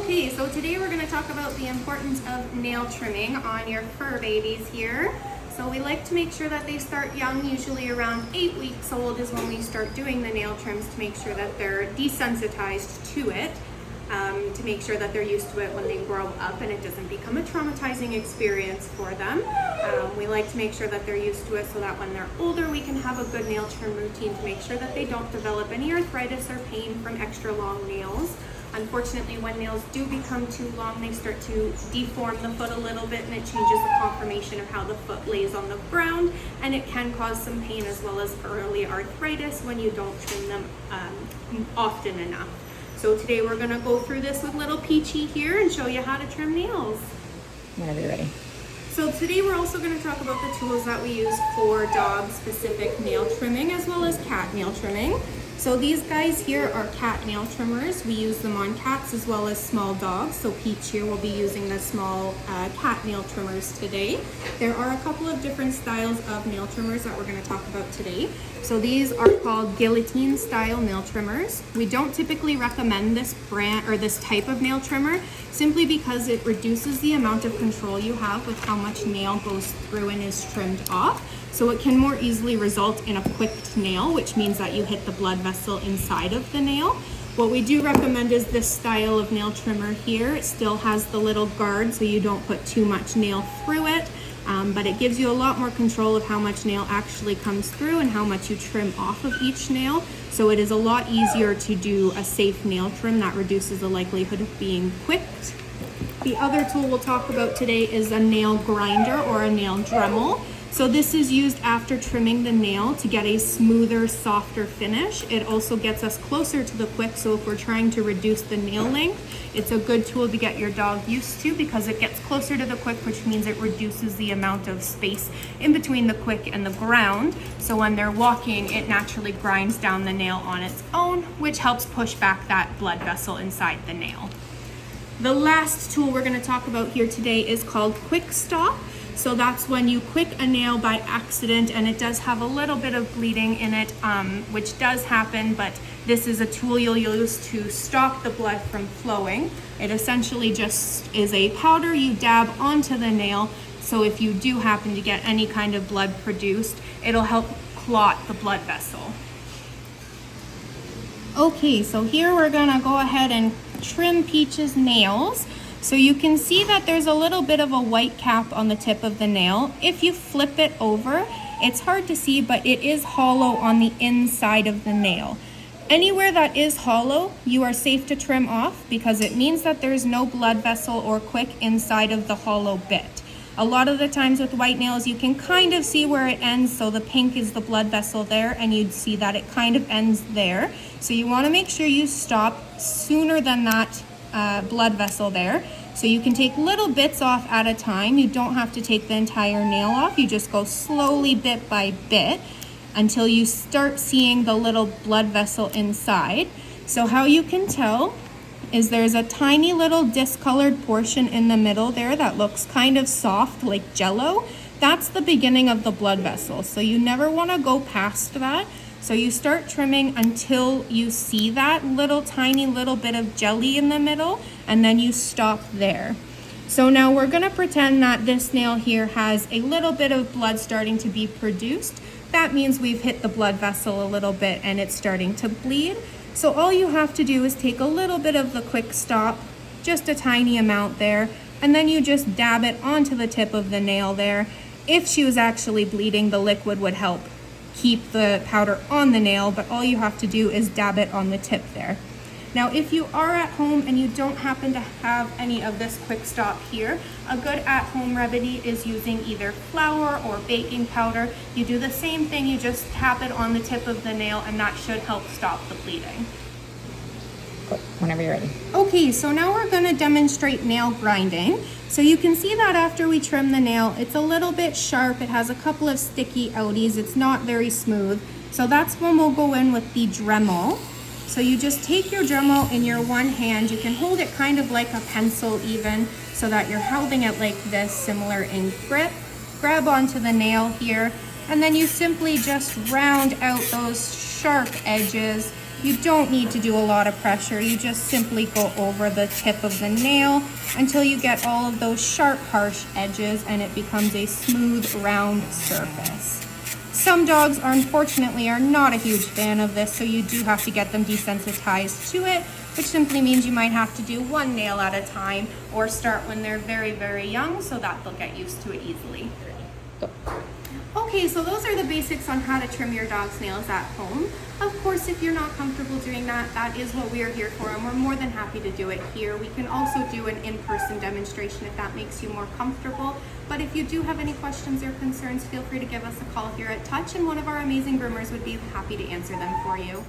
Okay, so today we're going to talk about the importance of nail trimming on your fur babies here. So we like to make sure that they start young, usually around 8 weeks old is when we start doing the nail trims to make sure that they're desensitized to it, to make sure that they're used to it when they grow up and it doesn't become a traumatizing experience for them. We like to make sure that they're used to it so that when they're older we can have a good nail trim routine to make sure that they don't develop any arthritis or pain from extra long nails. Unfortunately, when nails do become too long, they start to deform the foot a little bit and it changes the conformation of how the foot lays on the ground, and it can cause some pain as well as early arthritis when you don't trim them often enough. So today we're going to go through this with little Peachy here and show you how to trim nails. Whenever you're ready. So today we're also going to talk about the tools that we use for dog-specific nail trimming as well as cat nail trimming. So these guys here are cat nail trimmers. We use them on cats as well as small dogs. So Peach here will be using the small cat nail trimmers today. There are a couple of different styles of nail trimmers that we're going to talk about today. So these are called guillotine style nail trimmers. We don't typically recommend this brand or this type of nail trimmer simply because it reduces the amount of control you have with how much nail goes through and is trimmed off. So it can more easily result in a quicked nail, which means that you hit the blood vessel inside of the nail. What we do recommend is this style of nail trimmer here. It still has the little guard so you don't put too much nail through it, but it gives you a lot more control of how much nail actually comes through and how much you trim off of each nail. So it is a lot easier to do a safe nail trim that reduces the likelihood of being quicked. The other tool we'll talk about today is a nail grinder or a nail Dremel. So this is used after trimming the nail to get a smoother, softer finish. It also gets us closer to the quick, so if we're trying to reduce the nail length, it's a good tool to get your dog used to because it gets closer to the quick, which means it reduces the amount of space in between the quick and the ground. So when they're walking, it naturally grinds down the nail on its own, which helps push back that blood vessel inside the nail. The last tool we're going to talk about here today is called Quick Stop. So that's when you quick a nail by accident and it does have a little bit of bleeding in it, which does happen, but this is a tool you'll use to stop the blood from flowing. It essentially just is a powder you dab onto the nail, so if you do happen to get any kind of blood produced, it'll help clot the blood vessel. Okay, so here we're gonna go ahead and trim Peach's nails. So you can see that there's a little bit of a white cap on the tip of the nail. If you flip it over, it's hard to see, but it is hollow on the inside of the nail. Anywhere that is hollow, you are safe to trim off because it means that there's no blood vessel or quick inside of the hollow bit. A lot of the times with white nails, you can kind of see where it ends. So the pink is the blood vessel there, and you'd see that it kind of ends there. So you want to make sure you stop sooner than that blood vessel there. So you can take little bits off at a time. You don't have to take the entire nail off. You just go slowly bit by bit until you start seeing the little blood vessel inside. So how you can tell is there's a tiny little discolored portion in the middle there that looks kind of soft like jello. That's the beginning of the blood vessel. So you never want to go past that. So you start trimming until you see that tiny little bit of jelly in the middle, and then you stop there. So now we're gonna pretend that this nail here has a little bit of blood starting to be produced. That means we've hit the blood vessel a little bit and it's starting to bleed. So all you have to do is take a little bit of the Quick Stop, just a tiny amount there, and then you just dab it onto the tip of the nail there. If she was actually bleeding, the liquid would help keep the powder on the nail, but all you have to do is dab it on the tip there. Now, if you are at home and you don't happen to have any of this Quick Stop here, a good at-home remedy is using either flour or baking powder. You do the same thing, you just tap it on the tip of the nail and that should help stop the bleeding. Whenever you're ready. Okay, so now we're gonna demonstrate nail grinding. So you can see that after we trim the nail, it's a little bit sharp. It has a couple of sticky outies. It's not very smooth. So that's when we'll go in with the Dremel. So you just take your Dremel in your one hand. You can hold it kind of like a pencil even, so that you're holding it like this, similar in grip. Grab onto the nail here, and then you simply just round out those sharp edges You don't need to do a lot of pressure. You just simply go over the tip of the nail until you get all of those sharp, harsh edges and it becomes a smooth, round surface. Some dogs, unfortunately, are not a huge fan of this, so you do have to get them desensitized to it, which simply means you might have to do one nail at a time or start when they're very, very young so that they'll get used to it easily. Go. Okay, so those are the basics on how to trim your dog's nails at home. Of course, if you're not comfortable doing that, that is what we are here for, and we're more than happy to do it here. We can also do an in-person demonstration if that makes you more comfortable. But if you do have any questions or concerns, feel free to give us a call here at Touch, and one of our amazing groomers would be happy to answer them for you.